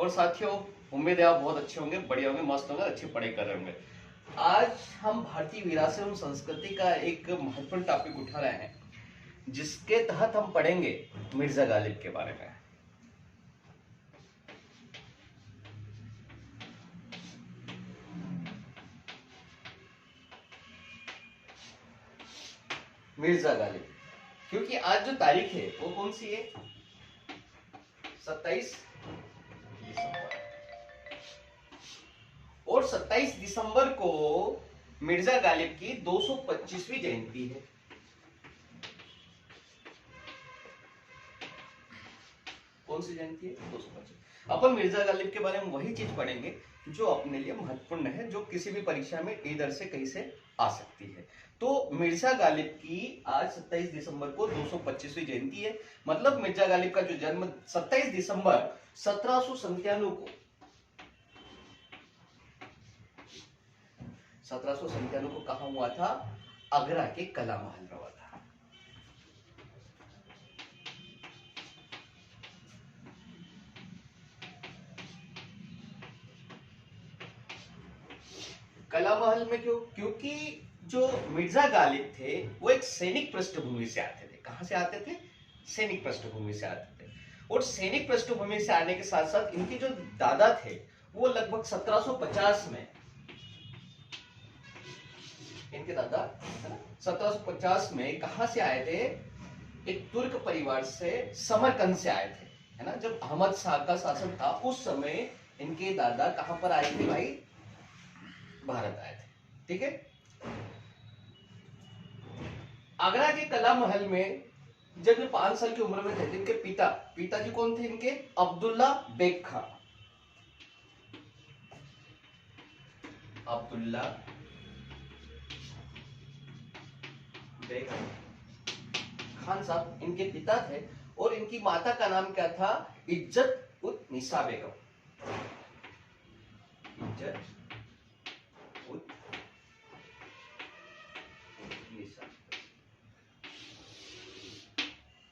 और साथियों, उम्मीद है आप बहुत अच्छे होंगे, बढ़िया होंगे, मस्त होंगे, अच्छी पढ़ाई कर रहे होंगे। आज हम भारतीय विरासत एवं संस्कृति का एक महत्वपूर्ण टॉपिक उठा रहे हैं, जिसके तहत हम पढ़ेंगे मिर्जा गालिब के बारे में। मिर्जा गालिब, क्योंकि आज जो तारीख है वो कौन सी है? 27 दिसंबर। और 27 दिसंबर को मिर्जा गालिब की 225वीं जयंती है। कौन सी जयंती है? 225। अपन मिर्जा गालिब के बारे में वही चीज पढ़ेंगे जो अपने लिए महत्वपूर्ण है, जो किसी भी परीक्षा में इधर से कहीं से आ सकती है। तो मिर्जा गालिब की आज 27 दिसंबर को 225वीं जयंती है। मतलब मिर्जा गालिब का जो जन्म 27 दिसंबर 1797 को 1797 को कहा हुआ था? आगरा के कला महल में हुआ था। कला महल में क्यों? क्योंकि जो मिर्जा गालिब थे वो एक सैनिक पृष्ठभूमि से आते थे। कहां से आते थे? सैनिक पृष्ठभूमि से आते थे। और सैनिक पृष्ठभूमि से आने के साथ साथ इनके जो दादा थे वो लगभग 1750 में, इनके दादा है ना 1750 में कहां से आए थे? एक तुर्क परिवार से, समरकंद से आए थे, है ना। जब अहमद शाह का शासन था उस समय इनके दादा कहां पर आए थे भाई? भारत आए थे। ठीक है। आगरा के कला महल में जब ये 5 साल की उम्र में थे, इनके पिताजी कौन थे इनके? अब्दुल्ला बेग खान। अब्दुल्ला बेग खान साहब इनके पिता थे। और इनकी माता का नाम क्या था? इज्जत उत निसा बेगम। इज्जत उत निसा,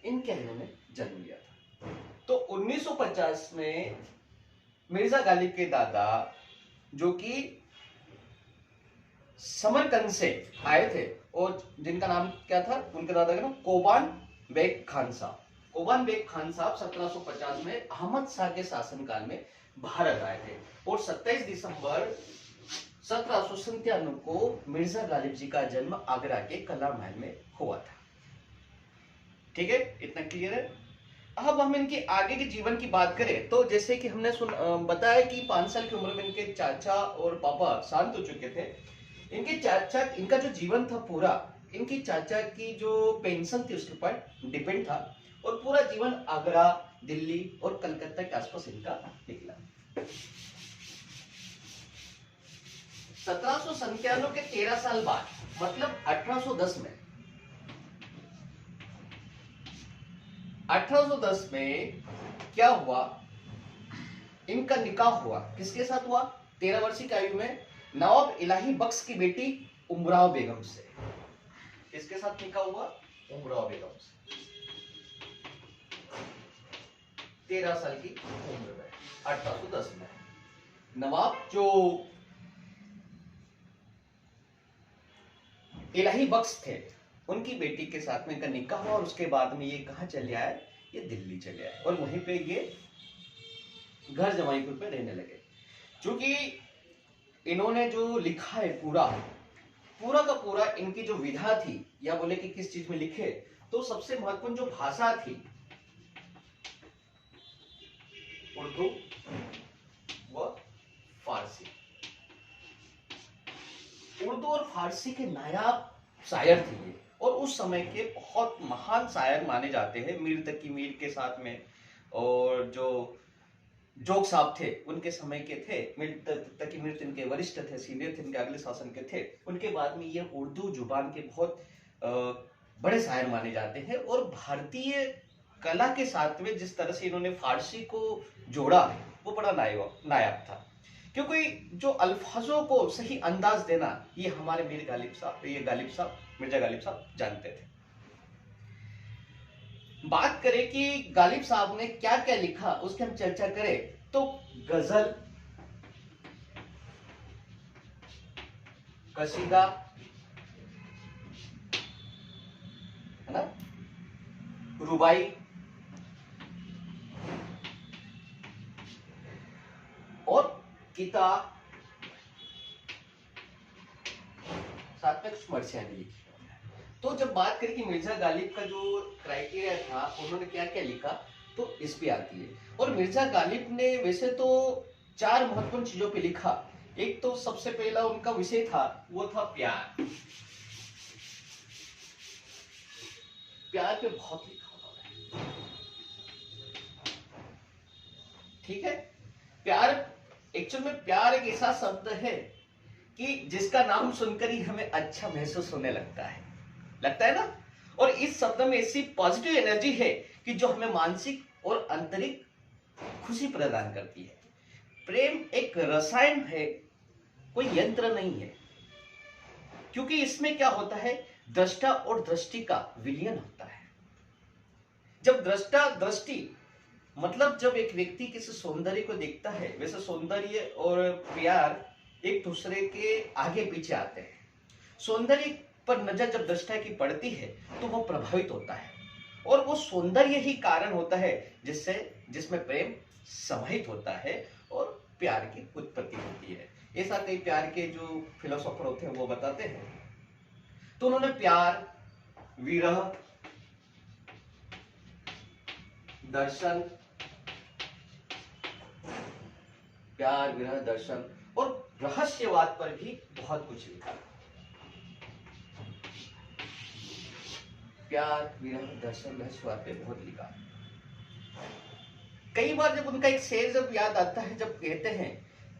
इनके इन्होंने जन्म लिया था। तो 1950 में मिर्जा गालिब के दादा, जो कि समरकंद से आए थे, और जिनका नाम क्या था उनके दादा का नाम? कोबान बेग खान साहब। कोबान बेग खान साहब 1750 में अहमद शाह के शासनकाल में भारत आए थे। और 27 दिसंबर 1797 को मिर्जा गालिब जी का जन्म आगरा के कला महल में हुआ था। ठीक है, इतना क्लियर है। अब हम इनके आगे के जीवन की बात करें तो जैसे कि हमने बताया कि 5 साल की उम्र में इनके चाचा और पापा शांत हो चुके थे। इनके चाचा, इनका जो जीवन था पूरा, इनकी चाचा की जो पेंशन थी उसके ऊपर डिपेंड था। और पूरा जीवन आगरा, दिल्ली और कलकत्ता के आसपास इनका निकला। 1797 के 13 साल बाद, मतलब 1810 में, 1810 में क्या हुआ? इनका निकाह हुआ। किसके साथ हुआ? 13 वर्षीय की आयु में नवाब इलाही बख्श की बेटी उमराव बेगम से। किसके साथ निकाह हुआ? उमराव बेगम से। 13 साल की उम्र में 1810 में नवाब जो इलाही बख्श थे उनकी बेटी के साथ में इनका निकाह हुआ। और उसके बाद में ये कहां चले आए? ये दिल्ली चले आए और वहीं पे ये घर जमाईपुर पे रहने लगे। क्योंकि इन्होंने जो लिखा है पूरा का पूरा, इनकी जो विधा थी, या बोले कि किस चीज में लिखे, तो सबसे महत्वपूर्ण जो भाषा थी उर्दू व फारसी। उर्दू और फारसी के नायाब शायर थे ये, और उस समय के बहुत महान शायर माने जाते हैं। मीर तकी मीर के साथ में, और जो जोग साहब थे उनके समय के थे। मीर तकी मीर इनके वरिष्ठ थे, सीनियर थे, इनके अगले शासन के थे। उनके बाद में ये उर्दू जुबान के बहुत बड़े शायर माने जाते हैं। और भारतीय कला के साथ में जिस तरह से इन्होंने फारसी को जोड़ा वो बड़ा नायाब था। क्योंकि जो अल्फाजों को सही अंदाज देना, ये हमारे मिर्जा गालिब साहब जानते थे। बात करें कि गालिब साहब ने क्या क्या लिखा, उसकी हम चर्चा करें तो गजल, कसीदा, है ना, रुबाई और किता, साथ में कुछ मर्सियां भी लिखी। तो जब बात करें कि मिर्जा गालिब का जो क्राइटेरिया था, उन्होंने क्या क्या लिखा, तो इस पे आती है। और मिर्जा गालिब ने वैसे तो 4 महत्वपूर्ण चीजों पे लिखा। एक तो सबसे पहला उनका विषय था, वो था प्यार। प्यार पे बहुत लिखा उन्होंने, ठीक है। प्यार, एक्चुअल में प्यार एक ऐसा शब्द है कि जिसका नाम सुनकर ही हमें अच्छा महसूस होने लगता है ना। और इस शब्द में ऐसी पॉजिटिव एनर्जी है कि जो हमें मानसिक और आंतरिक खुशी प्रदान करती है। प्रेम एक रसायन है, कोई यंत्र नहीं है, क्योंकि इसमें क्या होता है, दृष्टा और दृष्टि का विलयन होता है। जब दृष्टा दृष्टि मतलब जब एक व्यक्ति किसी सौंदर्य को देखता है, वैसे सौंदर्य और प्यार एक दूसरे के आगे पीछे आते हैं। सौंदर्य पर नजर जब दृष्टा की पड़ती है तो वो प्रभावित होता है, और वो सौंदर्य ही कारण होता है जिसमें प्रेम समाहित होता है और प्यार की उत्पत्ति होती है। ऐसा कई प्यार के जो फिलोसोफर होते हैं वो बताते हैं। तो उन्होंने प्यार, विरह, दर्शन, प्यार, विरह, दर्शन और रहस्यवाद पर भी बहुत कुछ लिखा। प्यार, विरह, दर्शन, रहस्यवाद पे बहुत लिखा। कई बार जब उनका एक शेर जब याद आता है, जब कहते हैं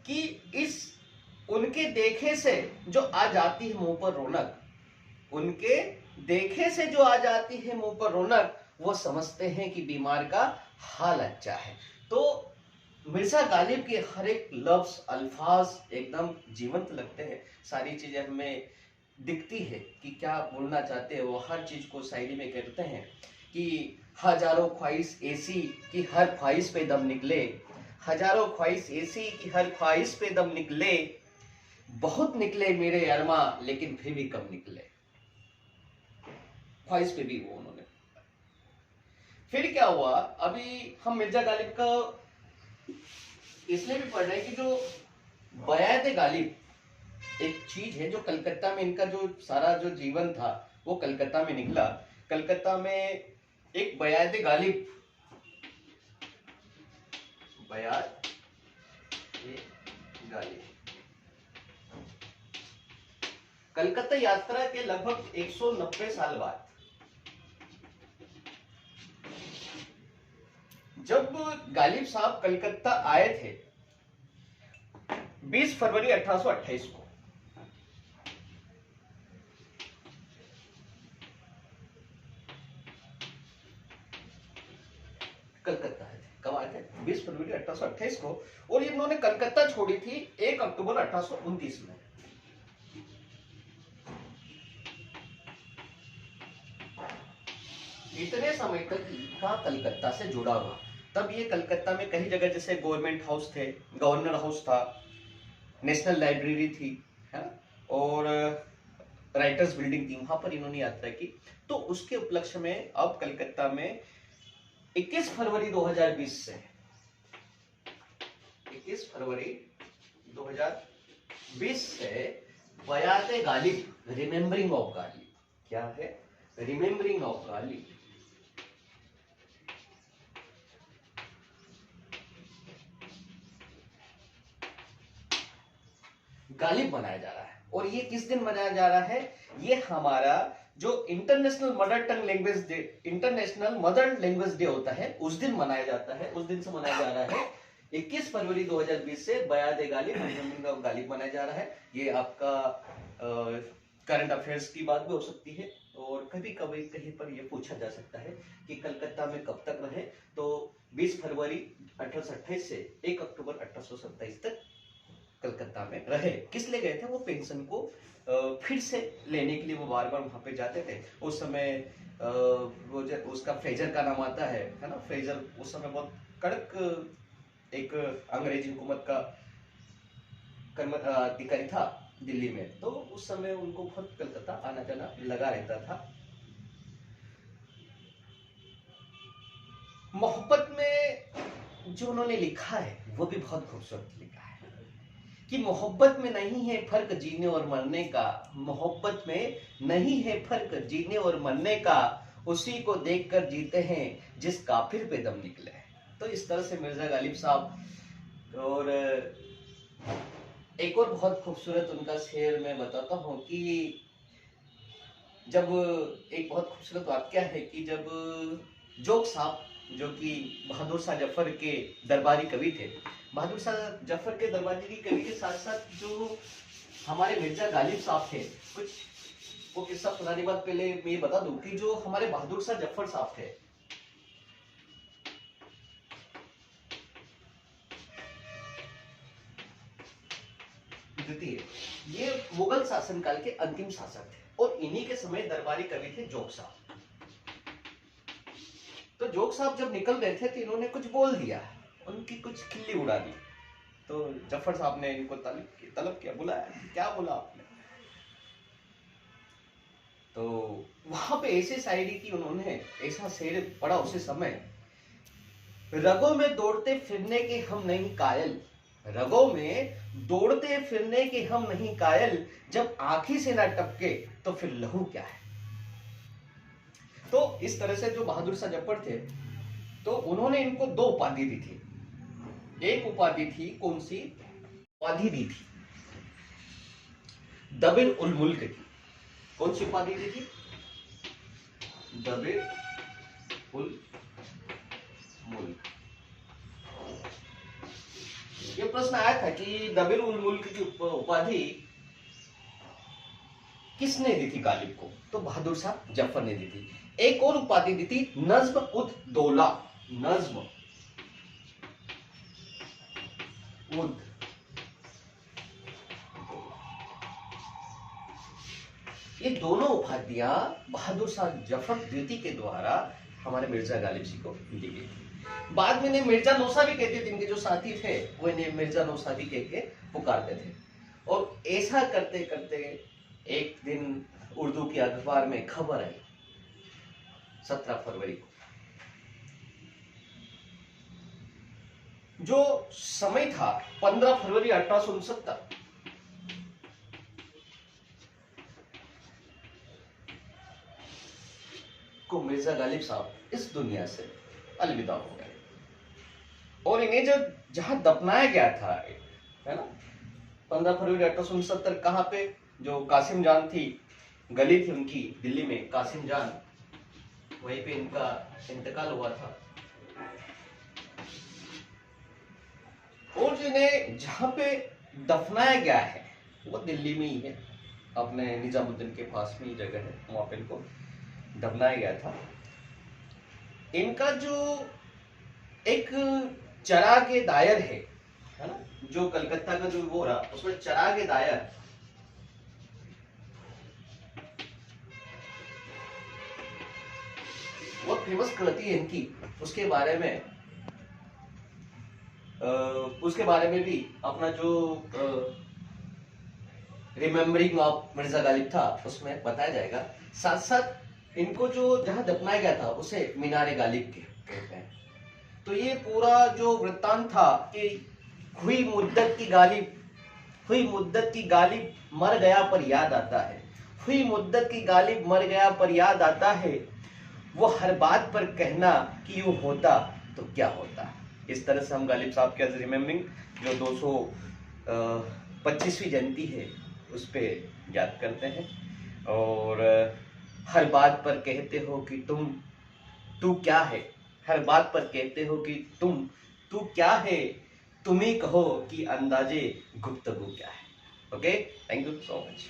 कि इस उनके देखे से जो आ जाती है मुंह पर रौनक, उनके देखे से जो आ जाती है मुंह पर रौनक, वो समझते हैं कि बीमार का हाल अच्छा है। तो मिर्जा गालिब के हर एक लफ्ज, अल्फाज एकदम जीवंत लगते हैं। सारी चीजें हमें दिखती है कि क्या बोलना चाहते हैं। वो हर चीज को शायरी में कहते हैं कि हजारों ख्वाहिश ऐसी कि हर ख्वाहिश पे दम निकले, हजारों ख्वाहिश ऐसी कि हर ख्वाहिश पे दम निकले, बहुत निकले मेरे अरमा लेकिन फिर भी कम निकले। ख्वाहिश पे भी वो उन्होंने। फिर क्या हुआ, अभी हम मिर्जा गालिब का इसलिए भी पढ़ रहे हैं कि जो बयात गालिब एक चीज है जो कलकत्ता में इनका जो सारा जो जीवन था वो कलकत्ता में निकला। कलकत्ता में एक बयात गालिब, बयात गालिब कलकत्ता यात्रा के लगभग 190 साल बाद जब गालिब साहब कलकत्ता आए थे 20 फरवरी 1828 को, कलकत्ता आए थे। कब आए थे? 20 फरवरी 1828 को। और इन्होंने कलकत्ता छोड़ी थी 1 अक्टूबर 1829 में। इतने समय तक इनका कलकत्ता से जुड़ा हुआ। तब ये कलकत्ता में कई जगह जैसे गवर्नमेंट हाउस थे, गवर्नर हाउस था, नेशनल लाइब्रेरी थी, है, और राइटर्स बिल्डिंग थी, वहां पर इन्होंने यात्रा की। तो उसके उपलक्ष्य में अब कलकत्ता में 21 फरवरी 2020 से 21 फरवरी 2020 से बयात गालिब, रिमेम्बरिंग ऑफ गालिब, क्या है? रिमेम्बरिंग ऑफ गालिब, गालिब मनाया जा रहा है। और ये किस दिन मनाया जा रहा है? ये हमारा जो international mother tongue language day, international mother language day होता है, उस दिन मनाया जाता है। उस दिन से मनाया जा रहा है 21 फरवरी 2020 से बयात गालिब, रिमेम्बरिंग ऑफ गालिब मनाया जा रहा है। ये आपका करंट अफेयर्स की बात भी हो सकती है, और कभी कभी कहीं पर यह पूछा जा सकता है कि कलकत्ता में कब तक रहे। तो 20 फरवरी 1828 से 1 अक्टूबर 1827 तक कलकत्ता में रहे। किस लिए गए थे? वो पेंशन को फिर से लेने के लिए वो बार बार वहां पे जाते थे। उस समय वो उसका फ्रेजर का नाम आता है ना, फ्रेजर उस समय बहुत कड़क एक अंग्रेजी हुकूमत का अधिकारी था दिल्ली में, तो उस समय उनको बहुत कलकत्ता आना जाना लगा रहता था। मोहब्बत में जो उन्होंने लिखा है वो भी बहुत खूबसूरत लिखा है कि मोहब्बत में नहीं है फर्क जीने और मरने का, मोहब्बत में नहीं है फर्क जीने और मरने का, उसी को देखकर जीते हैं जिस काफिर पे दम निकले। तो इस तरह से मिर्जा गालिब साहब। और एक और बहुत खूबसूरत उनका शेर मैं बताता हूँ कि जब एक बहुत खूबसूरत वाक्य है कि जब जोग साहब जो कि बहादुर शाह जफर के दरबारी कवि थे, बहादुर शाह जफर के दरबारी कवि के साथ साथ जो हमारे मिर्जा गालिब साहब थे, कुछ वो किस्सा सुनाने के बाद पहले मैं ये बता दूं कि जो हमारे बहादुर शाह जफर साहब थे, द्वितीय, ये मुगल शासनकाल के अंतिम शासक थे और इन्हीं के समय दरबारी कवि थे जोग साहब। तो जोग साहब जब निकल रहे थे तो इन्होंने कुछ बोल दिया, उनकी कुछ खिल्ली उड़ा दी। तो जफर साहब ने इनको तलब किया, बुलाया, क्या बोला आपने? तो वहां पे ऐसी शायरी की उन्होंने, ऐसा शेर पढ़ा उसी समय, रगों में दौड़ते फिरने के हम नहीं कायल, रगों में दौड़ते फिरने के हम नहीं कायल, जब आंखी से ना टपके तो फिर लहू क्या है। तो इस तरह से जो बहादुर शाह जफर थे, तो उन्होंने इनको दो उपाधि दी थी। एक उपाधि थी, कौन सी उपाधि दी थी? दबिर उल मुल्क की। कौन सी उपाधि दी थी? दबिर उल मुल्क। ये प्रश्न आया था कि दबिर उल मुल्क की उपाधि किसने दी थी गालिब को? तो बहादुर शाह जफर ने दी थी। एक और उपाधि दी थी नज्म उद दौला, नज्म उद। ये दोनों उपाधियां बहादुर शाह जफर द्वितीय के द्वारा हमारे मिर्जा गालिब जी को दी गई थी। बाद में इन्हें मिर्जा नौसा भी कहते थे, इनके जो साथी थे वो इन्हें मिर्जा नौसा भी कह के पुकारते थे। और ऐसा करते करते एक दिन उर्दू की अखबार में खबर आई 17 फरवरी को, जो समय था 15 फरवरी 1869, को मिर्जा गालिब साहब इस दुनिया से अलविदा हो गए। और इन्हें जो जहां दफनाया गया था, है ना, 15 फरवरी 1869 कहां पे? जो कासिम जान थी, गली थी उनकी दिल्ली में, कासिम जान, वहीं पे इनका इंतकाल हुआ था। और जो इन्हें जहां पे दफनाया गया है वो दिल्ली में ही है, अपने निजामुद्दीन के पास में ही जगह है, वहां पे इनको दफनाया गया था। इनका जो एक चराग दायर है ना, जो कलकत्ता का जो वो रहा, उसमें चराग दायर, वो फेमस कृति है इनकी, उसके बारे में भी अपना जो रिमेम्बरिंग ऑफ मिर्जा गालिब था उसमें बताया जाएगा। साथ साथ इनको जो जहां दफनाया गया था उसे मीनारे गालिब कहते हैं। तो ये पूरा जो वृत्तांत था कि हुई मुद्दत की गालिब मर गया पर याद आता है, हुई मुद्दत की गालिब मर गया पर याद आता है, वो हर बात पर कहना कि यूं होता तो क्या होता। इस तरह से हम गालिब साहब के रिमेम्बरिंग जो 225वीं जयंती है उस पे याद करते हैं। और हर बात पर कहते हो कि तू क्या है, हर बात पर कहते हो कि तू क्या है, तुम ही कहो कि अंदाजे गुफ्तगू क्या है। Okay, thank you so much.